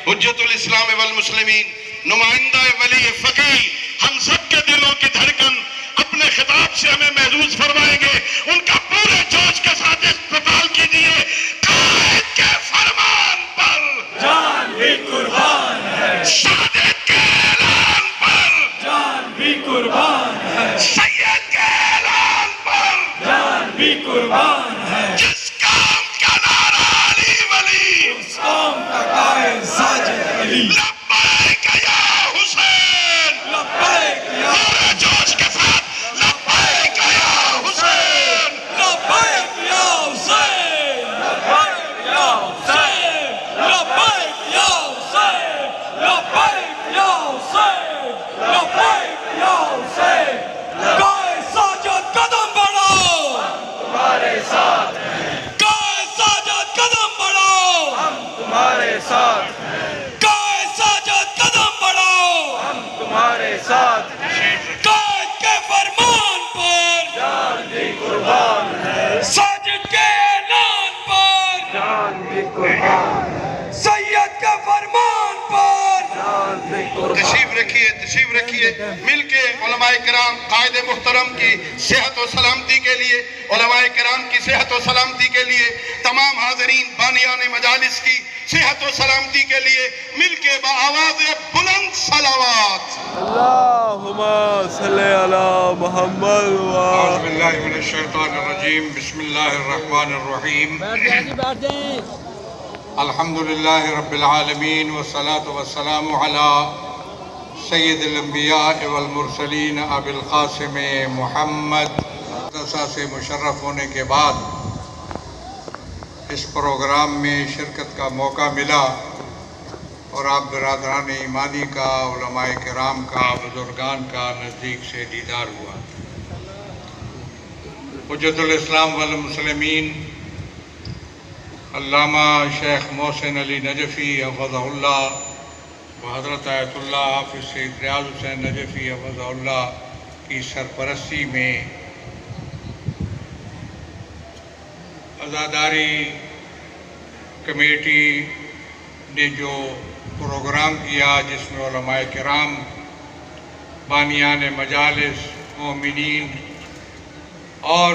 حجت الاسلام والمسلمین، نمائندہ ولی فقیہ، ہم سب کے دلوں کی دھڑکن اپنے خطاب سے ہمیں محظوظ فرمائیں گے. ان کا پورے جوش کے ساتھ استقبال کیجیے. قائد کے فرمان پر جان بھی قربان ہے، سعادت کے اعلان پر جان بھی قربان ہے، سید کے اعلان پر جان بھی قربان ہے. جس قوم کا نعرہ علی ولی، اس قوم کا قائد ساجد علی. لبیک یا حسین، لبیک یا پورے جوش کے ساتھ لبیک یا حسین. لبیک یا حسین، لبیک یا حسین، لبیک یا حسین، لبیک یا حسین، لبیک یا حسین. قائد ساجد قدم بڑھاؤ، تمہارے ساتھ ہیں. قائد ساجد قدم بڑھاؤ، ہم تمہارے ساتھ ہیں. قائد ساجد قدم بڑھاؤ، ہم تمہارے ساتھ ہیں. قائد کے فرمان پر جان بھی قربان ہے، ساجد کے اعلان پر جان بھی قربان ہے، سید کے فرمان پر جان بھی قربان. تشریف رکھیے. مل کے علماء کرام قائد محترم کی صحت و سلامتی کے لیے، علماء کرام کی صحت و سلامتی کے لیے، تمام حاضرین بانیان مجالس کی صحت و سلامتی کے لیے مل کے بآواز بلند صلوات. اللہم صلی علی محمد اعوذ باللہ من الشیطان الرجیم. بسم اللہ الرحمن الرحیم. الحمدللہ رب العالمین والصلاة والسلام علی سید الانبیاء والمرسلین ابی القاسم محمد. مدرسہ سے مشرف ہونے کے بعد اس پروگرام میں شرکت کا موقع ملا اور آپ برادران ایمانی کا، علماء کرام کا، بزرگان کا نزدیک سے دیدار ہوا. حجت الاسلام والمسلمین علامہ شیخ محسن علی نجفی حفظہ اللہ و حضرت آیت اللہ حافظ سید ریاض حسین نجفی حفظہ اللہ کی سرپرستی میں عزاداری کمیٹی نے جو پروگرام کیا، جس میں علماء کرام، بانیان مجالس، مومنین اور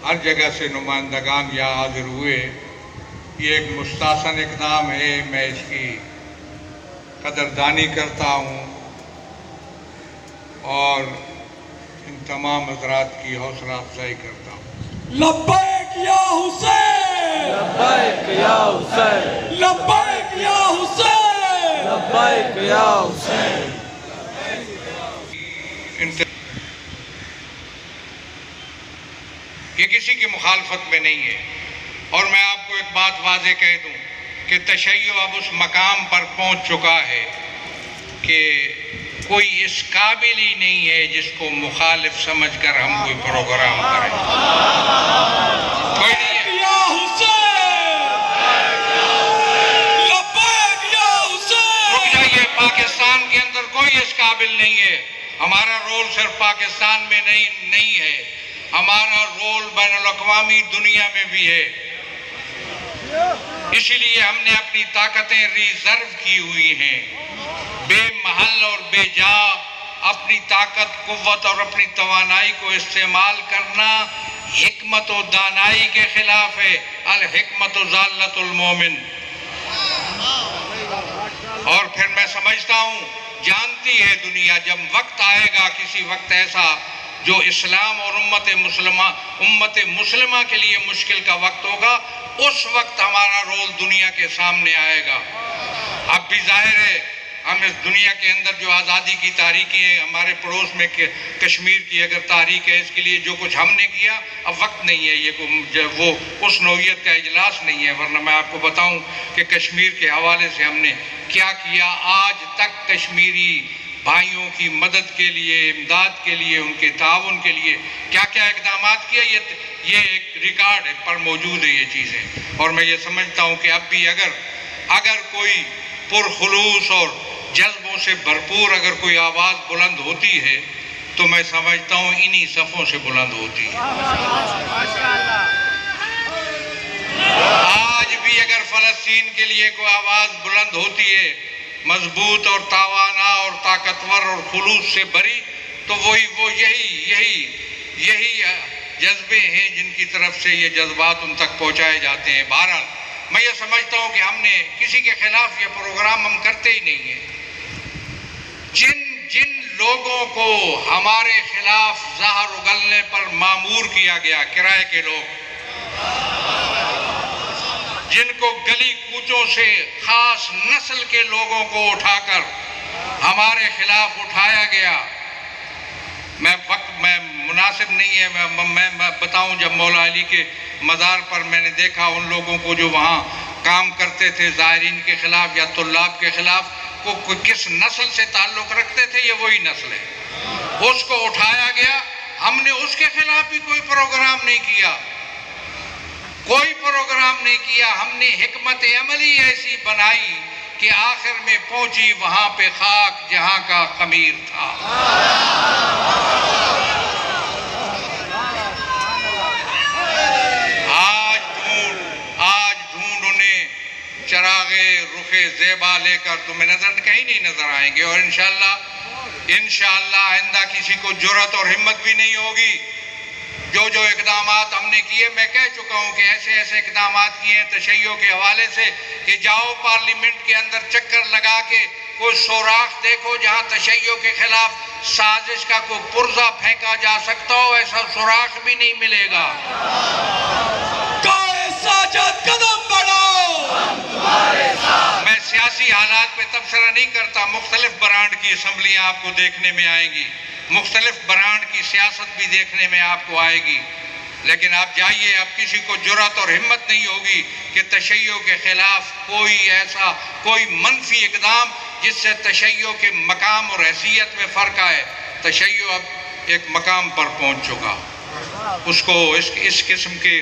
ہر جگہ سے نمائندگان یہاں حاضر ہوئے، یہ ایک مستحسن اقدام ہے. میں اس کی قدردانی کرتا ہوں اور ان تمام حضرات کی حوصلہ افزائی کرتا ہوں. لبیک یا حسین، لبیک یا حسین، لبیک یا حسین، لبیک یا حسین. یہ کسی کی مخالفت میں نہیں ہے. اور میں آپ کو ایک بات واضح کہہ دوں کہ تشیع اب اس مقام پر پہنچ چکا ہے کہ کوئی اس قابل ہی نہیں ہے جس کو مخالف سمجھ کر ہم کوئی پروگرام کریں. کوئی نہیں ہے. یا حسین، لبیک یا حسین. رک جائیے. پاکستان کے اندر کوئی اس قابل نہیں ہے. ہمارا رول صرف پاکستان میں نہیں ہے، ہمارا رول بین الاقوامی دنیا میں بھی ہے. اسی لیے ہم نے اپنی طاقتیں ریزرو کی ہوئی ہیں. بے محل اور بے جا اپنی طاقت، قوت اور اپنی توانائی کو استعمال کرنا حکمت و دانائی کے خلاف ہے. الحکمت ضالۃ المومن. اور پھر میں سمجھتا ہوں، جانتی ہے دنیا، جب وقت آئے گا کسی وقت ایسا جو اسلام اور امت مسلمہ کے لیے مشکل کا وقت ہوگا، اس وقت ہمارا رول دنیا کے سامنے آئے گا. اب بھی ظاہر ہے ہم اس دنیا کے اندر جو آزادی کی تاریخیں ہیں، ہمارے پڑوس میں کشمیر کی اگر تاریخ ہے، اس کے لیے جو کچھ ہم نے کیا، اب وقت نہیں ہے. یہ وہ اس نوعیت کا اجلاس نہیں ہے. ورنہ میں آپ کو بتاؤں کہ کشمیر کے حوالے سے ہم نے کیا کیا. آج تک کشمیری بھائیوں کی مدد کے لیے، امداد کے لیے، ان کے تعاون کے لیے کیا کیا اقدامات کیا، یہ ایک ریکارڈ پر موجود ہے یہ چیزیں. اور میں یہ سمجھتا ہوں کہ اب بھی اگر کوئی پرخلوص اور جذبوں سے بھرپور اگر کوئی آواز بلند ہوتی ہے تو میں سمجھتا ہوں انہی صفوں سے بلند ہوتی ہے. آج بھی بھی اگر فلسطین کے لیے کوئی آواز بلند ہوتی ہے مضبوط اور توانا اور طاقتور اور خلوص سے بری، تو یہی جذبے ہیں جن کی طرف سے یہ جذبات ان تک پہنچائے جاتے ہیں۔ بہرحال میں یہ سمجھتا ہوں کہ ہم نے کسی کے خلاف یہ پروگرام ہم کرتے ہی نہیں ہیں۔ جن لوگوں کو ہمارے خلاف زہر اگلنے پر مامور کیا گیا، کرائے کے لوگ، جن کو گلی کوچوں سے خاص نسل کے لوگوں کو اٹھا کر ہمارے خلاف اٹھایا گیا، میں مناسب نہیں ہے میں بتاؤں، جب مولا علی کے مزار پر میں نے دیکھا ان لوگوں کو جو وہاں کام کرتے تھے زائرین کے خلاف یا طلاب کے خلاف، کو کس نسل سے تعلق رکھتے تھے، یہ وہی نسل ہے، اس کو اٹھایا گیا۔ ہم نے اس کے خلاف بھی کوئی پروگرام نہیں کیا، ہم نے حکمت عملی ایسی بنائی کہ آخر میں پہنچی وہاں پہ خاک جہاں کا خمیر تھا۔ آج ڈھونڈ انہیں چراغے رخ زیبا لے کر تمہیں کہیں نہیں نظر آئیں گے، اور انشاءاللہ آئندہ کسی کو جرأت اور ہمت بھی نہیں ہوگی۔ جو اقدامات ہم نے کیے، میں کہہ چکا ہوں کہ ایسے اقدامات کیے ہیں تشیع کے حوالے سے کہ جاؤ پارلیمنٹ کے اندر چکر لگا کے کوئی سوراخ دیکھو جہاں تشیع کے خلاف سازش کا کوئی پرزہ پھینکا جا سکتا ہو، ایسا سوراخ بھی نہیں ملے گا۔ ساجد قدم بڑھاؤ، ہم تمہارے ساتھ۔ میں سیاسی حالات پہ تبصرہ نہیں کرتا، مختلف برانڈ کی اسمبلیاں آپ کو دیکھنے میں آئیں گی، مختلف برانڈ کی سیاست بھی دیکھنے میں آپ کو آئے گی، لیکن آپ جائیے، اب کسی کو جرأت اور ہمت نہیں ہوگی کہ تشیع کے خلاف کوئی منفی اقدام جس سے تشیع کے مقام اور حیثیت میں فرق آئے۔ تشیع اب ایک مقام پر پہنچ چکا، اس کو اس قسم کے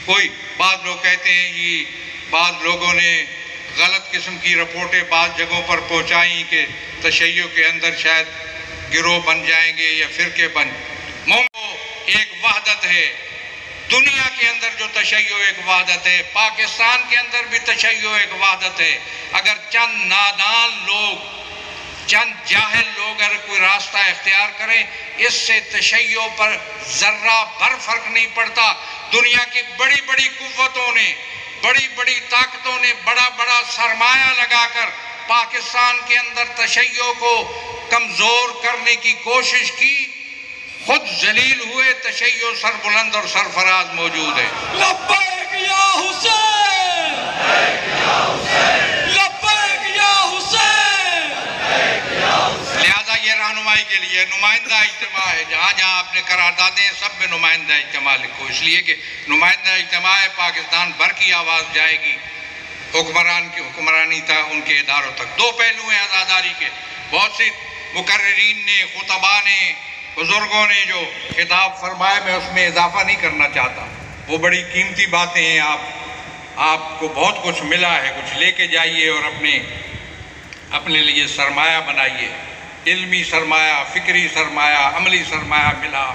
کوئی بعض لوگ کہتے ہیں یہ بعض لوگوں نے غلط قسم کی رپورٹیں بعض جگہوں پر پہنچائیں کہ تشیع کے اندر شاید گروہ بن جائیں گے یا فرقے ایک وحدت ہے دنیا کے اندر، جو تشیع ایک وحدت ہے، پاکستان کے اندر بھی تشیع ایک وحدت ہے۔ اگر چند نادان لوگ، چند جاہل لوگ اگر کوئی راستہ اختیار کریں، اس سے تشیع پر ذرہ بھر فرق نہیں پڑتا۔ دنیا کی بڑی بڑی قوتوں نے، بڑی بڑی طاقتوں نے بڑا سرمایہ لگا کر پاکستان کے اندر تشیع کو کمزور کرنے کی کوشش کی، خود ذلیل ہوئے، تشیع سربلند اور سرفراز موجود ہے۔ لبیک یا حسین، لبیک یا حسین۔ لہذا یہ رہنمائی کے لیے نمائندہ اجتماع ہے، جہاں آپ نے قراردادیں سب میں نمائندہ اجتماع لکھو، اس لیے کہ نمائندہ اجتماع ہے، پاکستان بھر کی آواز جائے گی حکمران کی حکمرانی تھا ان کے اداروں تک۔ دو پہلو ہیں آزاداری کے، بہت سی مقررین نے، خطباء نے، بزرگوں نے جو خطاب فرمائے، میں اس میں اضافہ نہیں کرنا چاہتا، وہ بڑی قیمتی باتیں ہیں، آپ کو بہت کچھ ملا ہے، کچھ لے کے جائیے اور اپنے لیے سرمایہ بنائیے، علمی سرمایہ، فکری سرمایہ، عملی سرمایہ ملا۔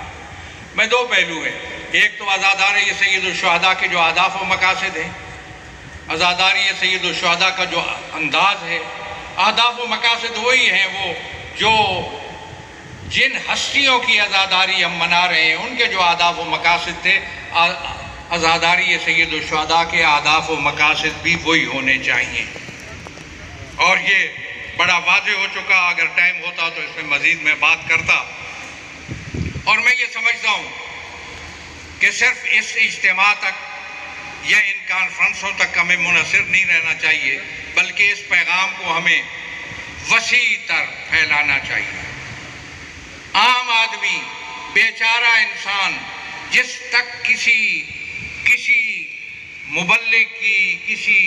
میں دو پہلو ہیں، ایک تو عزاداری سید الشہداء کے جو اہداف و مقاصد ہیں، عزاداری سید الشہداء کا جو انداز ہے، اہداف و مقاصد وہی ہیں وہ جو جن ہستیوں کی عزاداری ہم منا رہے ہیں ان کے جو اہداف و مقاصد تھے، عزاداری سید الشہداء کے اہداف و مقاصد بھی وہی ہونے چاہیے، اور یہ بڑا واضح ہو چکا۔ اگر ٹائم ہوتا تو اس میں مزید میں بات کرتا، اور میں یہ سمجھتا ہوں کہ صرف اس اجتماع تک یا ان کانفرنسوں تک ہمیں منحصر نہیں رہنا چاہیے، بلکہ اس پیغام کو ہمیں وسیع تر پھیلانا چاہیے۔ عام آدمی، بیچارہ انسان، جس تک کسی مبلغ کی، کسی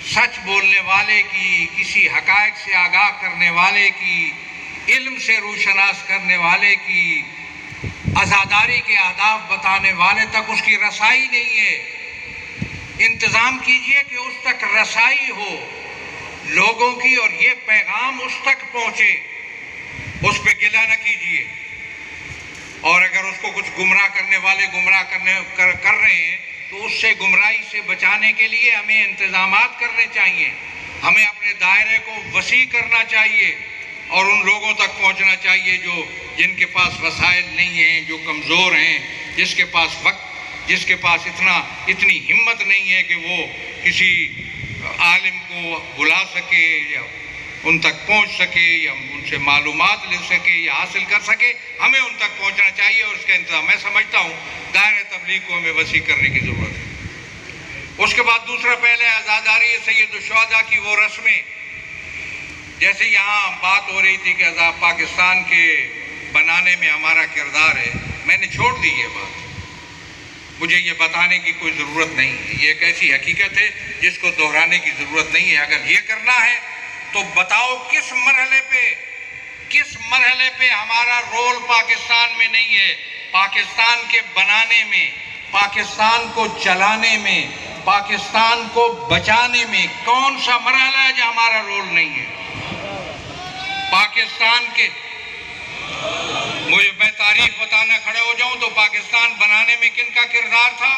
سچ بولنے والے کی، کسی حقائق سے آگاہ کرنے والے کی، علم سے روشناس کرنے والے کی، عزاداری کے اہداف بتانے والے تک اس کی رسائی نہیں ہے۔ انتظام کیجئے کہ اس تک رسائی ہو لوگوں کی، اور یہ پیغام اس تک پہنچے، اس پہ گلہ نہ کیجئے، اور اگر اس کو کچھ گمراہ کرنے والے گمراہ کر رہے ہیں تو اس سے گمراہی سے بچانے کے لیے ہمیں انتظامات کرنے چاہیے، ہمیں اپنے دائرے کو وسیع کرنا چاہیے اور ان لوگوں تک پہنچنا چاہیے جن کے پاس وسائل نہیں ہیں، جو کمزور ہیں، جس کے پاس اتنی ہمت نہیں ہے کہ وہ کسی عالم کو بلا سکے یا ان تک پہنچ سکے یا ان سے معلومات لے سکے یا حاصل کر سکے، ہمیں ان تک پہنچنا چاہیے اور اس کا انتظام میں سمجھتا ہوں دائرہ تبلیغ کو ہمیں وسیع کرنے کی ضرورت ہے۔ اس کے بعد دوسرا پہلے عزاداری سید الشہداء کی وہ رسمیں، جیسے یہاں بات ہو رہی تھی کہ پاکستان کے بنانے میں ہمارا کردار ہے، میں نے چھوڑ دی یہ بات، مجھے یہ بتانے کی کوئی ضرورت نہیں ہے، یہ ایک ایسی حقیقت ہے جس کو دہرانے کی ضرورت نہیں ہے۔ اگر یہ کرنا ہے تو بتاؤ کس مرحلے پہ ہمارا رول پاکستان میں نہیں ہے، پاکستان کے بنانے میں، پاکستان کو چلانے میں، پاکستان کو بچانے میں کون سا مرحلہ ہے جو ہمارا رول نہیں ہے؟ پاکستان کے میں تاریخ بتانا کھڑے ہو جاؤں تو پاکستان بنانے میں کن کا کردار تھا،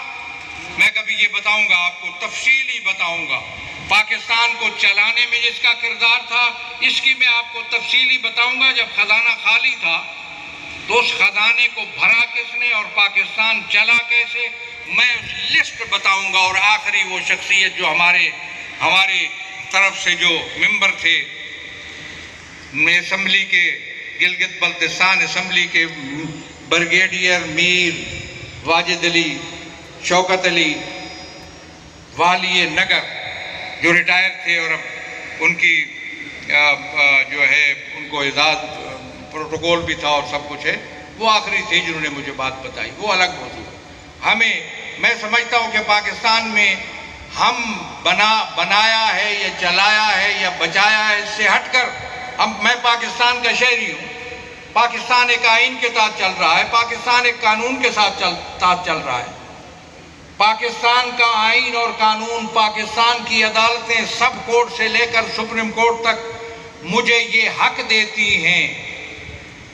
میں کبھی یہ بتاؤں گا آپ کو، تفصیلی بتاؤں گا۔ پاکستان کو چلانے میں جس کا کردار تھا اس کی میں آپ کو تفصیلی بتاؤں گا۔ جب خزانہ خالی تھا تو اس خزانے کو بھرا کس نے اور پاکستان چلا کیسے، میں اس لسٹ بتاؤں گا۔ اور آخری وہ شخصیت جو ہماری طرف سے جو ممبر تھے اسمبلی کے، گلگت بلتستان اسمبلی کے بریگیڈیئر میر واجد علی، شوکت علی، والی نگر جو ریٹائر تھے اور اب ان کی جو ہے ان کو اعزاز پروٹوکول بھی تھا اور سب کچھ ہے، وہ آخری تھے جنہوں نے مجھے بات بتائی، وہ الگ موضوع ہے۔ میں سمجھتا ہوں کہ پاکستان میں ہم بنایا ہے یا چلایا ہے یا بچایا ہے، اس سے ہٹ کر میں پاکستان کا شہری ہوں، پاکستان ایک آئین کے تحت چل رہا ہے، پاکستان ایک قانون کے ساتھ چل رہا ہے، پاکستان کا آئین اور قانون، پاکستان کی عدالتیں سب کورٹ سے لے کر سپریم کورٹ تک مجھے یہ حق دیتی ہیں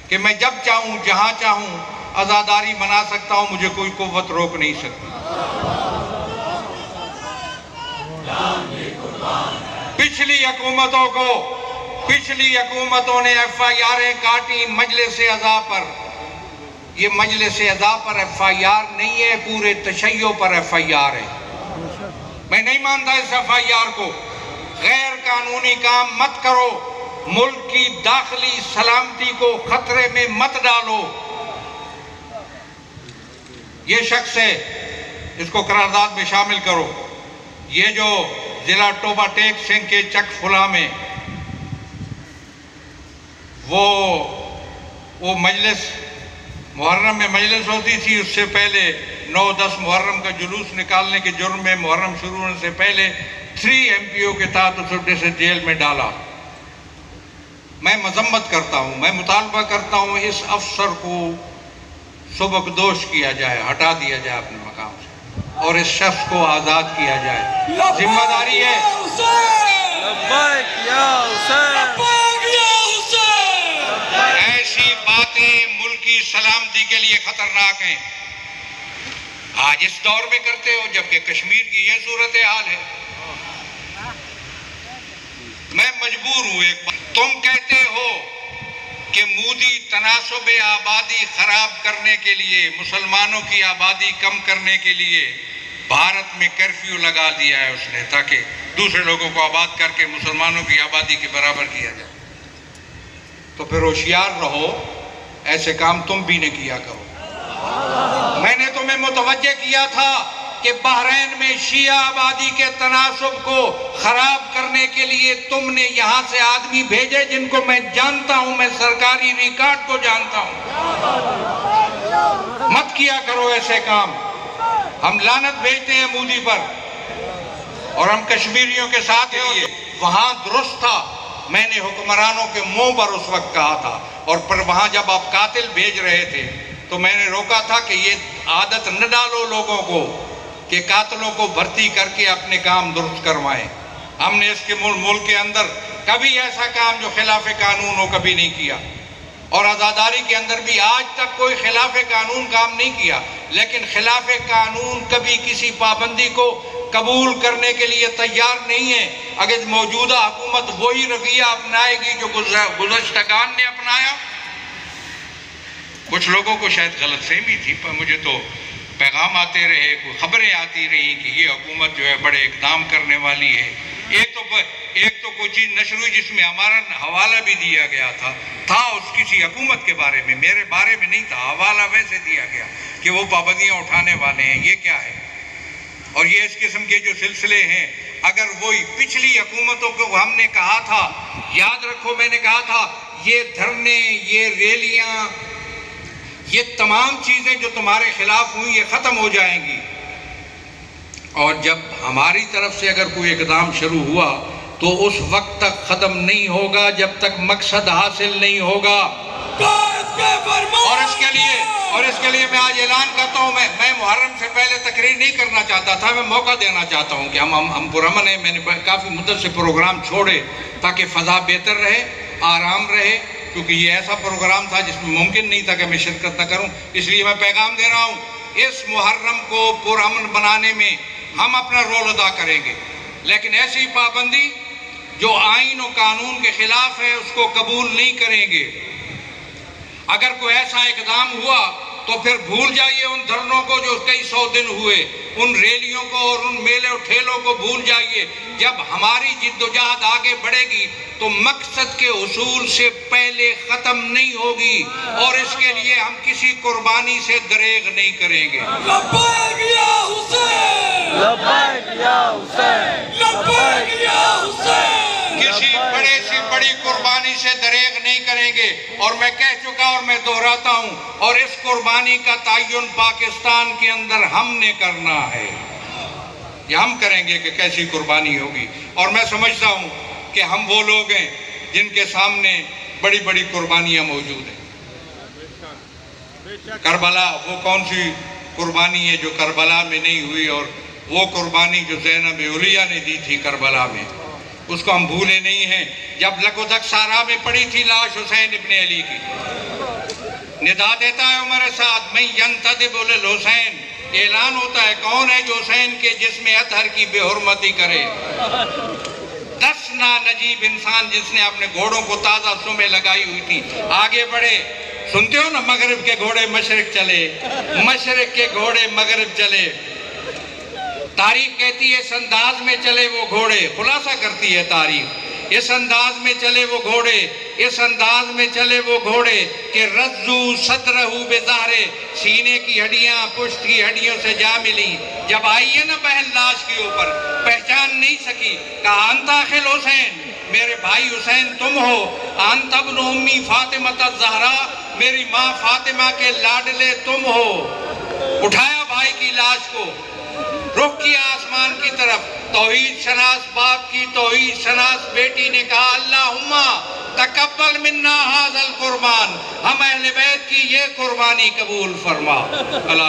کہ میں جب چاہوں جہاں چاہوں عزاداری بنا سکتا ہوں، مجھے کوئی قوت روک نہیں سکتی۔ پچھلی حکومتوں نے ایف آئی آریں کاٹی مجلس اعضاء پر، یہ مجلس اعضاء پر ایف آئی آر نہیں ہے، پورے تشیع پر ایف آئی آر ہے۔ میں نہیں مانتا اس ایف آئی آر کو۔ غیر قانونی کام مت کرو، ملک کی داخلی سلامتی کو خطرے میں مت ڈالو۔ یہ شخص ہے، اس کو قرارداد میں شامل کرو۔ یہ جو ضلع ٹوبہ ٹیک سنگھ کے چک فلا میں وہ مجلس محرم میں مجلس ہوتی تھی، اس سے پہلے 9-10 محرم کا جلوس نکالنے کے جرم میں محرم شروع ہونے سے پہلے 3 MPO کے تحت اسے جیل میں ڈالا۔ میں مذمت کرتا ہوں، میں مطالبہ کرتا ہوں اس افسر کو سبکدوش کیا جائے، ہٹا دیا جائے اپنے مقام سے اور اس شخص کو آزاد کیا جائے۔ ذمہ داری ہے۔ ایسی باتیں ملک کی سلامتی کے لیے خطرناک ہیں۔ آج اس دور میں کرتے ہو جبکہ کشمیر کی یہ صورتحال ہے۔ میں مجبور ہوں ایک بات، تم کہتے ہو کہ مودی تناسب آبادی خراب کرنے کے لیے، مسلمانوں کی آبادی کم کرنے کے لیے بھارت میں کرفیو لگا دیا ہے اس نے، تاکہ دوسرے لوگوں کو آباد کر کے مسلمانوں کی آبادی کے برابر کیا جائے۔ تو پھر ہوشیار رہو، ایسے کام تم بھی نہ کیا کرو۔ میں نے تمہیں متوجہ کیا تھا کہ بحرین میں شیعہ آبادی کے تناسب کو خراب کرنے کے لیے تم نے یہاں سے آدمی بھیجے جن کو میں جانتا ہوں، میں سرکاری ریکارڈ کو جانتا ہوں۔ مت کیا کرو ایسے کام۔ ہم لعنت بھیجتے ہیں مودی پر اور ہم کشمیریوں کے ساتھ ہیں۔ وہاں درست تھا، میں نے حکمرانوں کے منہ پر اس وقت کہا تھا، اور پھر وہاں جب آپ قاتل بھیج رہے تھے تو میں نے روکا تھا کہ یہ عادت نہ ڈالو لوگوں کو کہ قاتلوں کو بھرتی کر کے اپنے کام درست کروائیں۔ ہم نے اس کے ملک کے اندر کبھی ایسا کام جو خلاف قانون ہو کبھی نہیں کیا۔ اور عزاداری کے اندر بھی آج تک کوئی خلاف قانون کام نہیں کیا، لیکن خلاف قانون کبھی کسی پابندی کو قبول کرنے کے لیے تیار نہیں ہے۔ اگر موجودہ حکومت وہی رویہ اپنائے گی جو گزشتگان نے اپنایا، کچھ لوگوں کو شاید غلط فہمی تھی، پر مجھے تو پیغام آتے رہے، خبریں آتی رہی کہ یہ حکومت جو ہے بڑے اقدام کرنے والی ہے۔ ایک تو کوئی چیز نشر ہوئی جس میں ہمارا حوالہ بھی دیا گیا تھا اس کسی حکومت کے بارے میں، میرے بارے میں نہیں تھا، حوالہ ویسے دیا گیا کہ وہ پابندیاں اٹھانے والے ہیں۔ یہ کیا ہے؟ اور یہ اس قسم کے جو سلسلے ہیں، اگر وہی پچھلی حکومتوں کو ہم نے کہا تھا، یاد رکھو میں نے کہا تھا یہ دھرنے، یہ ریلیاں، یہ تمام چیزیں جو تمہارے خلاف ہوئی یہ ختم ہو جائیں گی، اور جب ہماری طرف سے اگر کوئی اقدام شروع ہوا تو اس وقت تک ختم نہیں ہوگا جب تک مقصد حاصل نہیں ہوگا۔ اور اس کے لیے میں آج اعلان کرتا ہوں، میں محرم سے پہلے تقریر نہیں کرنا چاہتا تھا، میں موقع دینا چاہتا ہوں کہ ہم پرامن ہیں۔ میں نے کافی مدت سے پروگرام چھوڑے تاکہ فضا بہتر رہے، آرام رہے، کیونکہ یہ ایسا پروگرام تھا جس میں ممکن نہیں تھا کہ میں شرکت نہ کروں۔ اس لیے میں پیغام دے رہا ہوں، اس محرم کو پرامن بنانے میں ہم اپنا رول ادا کریں گے، لیکن ایسی پابندی جو آئین و قانون کے خلاف ہے اس کو قبول نہیں کریں گے۔ اگر کوئی ایسا اقدام ہوا تو پھر بھول جائیے ان دھرنوں کو جو کئی سو دن ہوئے، ان ریلیوں کو اور ان میلے اور ٹھیلوں کو بھول جائیے۔ جب ہماری جدوجہد آگے بڑھے گی تو مقصد کے حصول سے پہلے ختم نہیں ہوگی، اور اس کے لیے ہم کسی قربانی سے دریغ نہیں کریں گے۔ لبیک یا حسین، لبیک یا حسین، لبیک یا حسین، کسی بڑے سے بڑی قربانی سے دریغ نہیں کریں گے، اور میں کہہ چکا اور میں دہراتا ہوں، اور اس قربانی کا تعین پاکستان کے اندر ہم نے کرنا ہے۔ یہ ہم کریں گے کہ کیسی قربانی ہوگی، اور میں سمجھتا ہوں کہ ہم وہ لوگ ہیں جن کے سامنے بڑی بڑی قربانیاں موجود ہیں۔ کربلا وہ کون سی قربانی ہے جو کربلا میں نہیں ہوئی، اور وہ قربانی جو زینب علیہ نے دی تھی کربلا میں، اس کو ہم بھولے نہیں ہیں۔ جب لکودک سارا میں پڑی تھی لاش حسین ابن علی کی، ندا دیتا ہے عمر سعد میں ینتدب للحسین، اعلان ہوتا ہے کون ہے جو حسین کے جسم اطہر کی بے حرمتی کرے؟ 10 نانجیب انسان جس نے اپنے گھوڑوں کو تازہ سمیں لگائی ہوئی تھی، آگے بڑھے۔ سنتے ہو نا، مغرب کے گھوڑے مشرق چلے، مشرق کے گھوڑے مغرب چلے۔ تاریخ کہتی ہے اس انداز میں چلے وہ گھوڑے، خلاصہ کرتی ہے تاریخ، اس انداز میں چلے وہ گھوڑے، اس انداز میں چلے وہ گھوڑے کہ رزو صدرہو بظہرے، سینے کی ہڈیاں پشت کی ہڈیوں سے جا ملی۔ جب آئی ہے نا بہن لاش کے اوپر، پہچان نہیں سکی، کہا انت اخل حسین، میرے بھائی حسین تم ہو، انت ابن امی فاطمہ الزہرا، میری ماں فاطمہ کے لاڈلے تم ہو۔ اٹھایا بھائی کی لاش کو، رخ کیا آسمان کی طرف، توحید شناس باپ کی توحید شناس بیٹی نے کہا اللہم تقبل منا ھذا القربان، ہم اہل بیت کی یہ قربانی قبول فرما۔ اللہ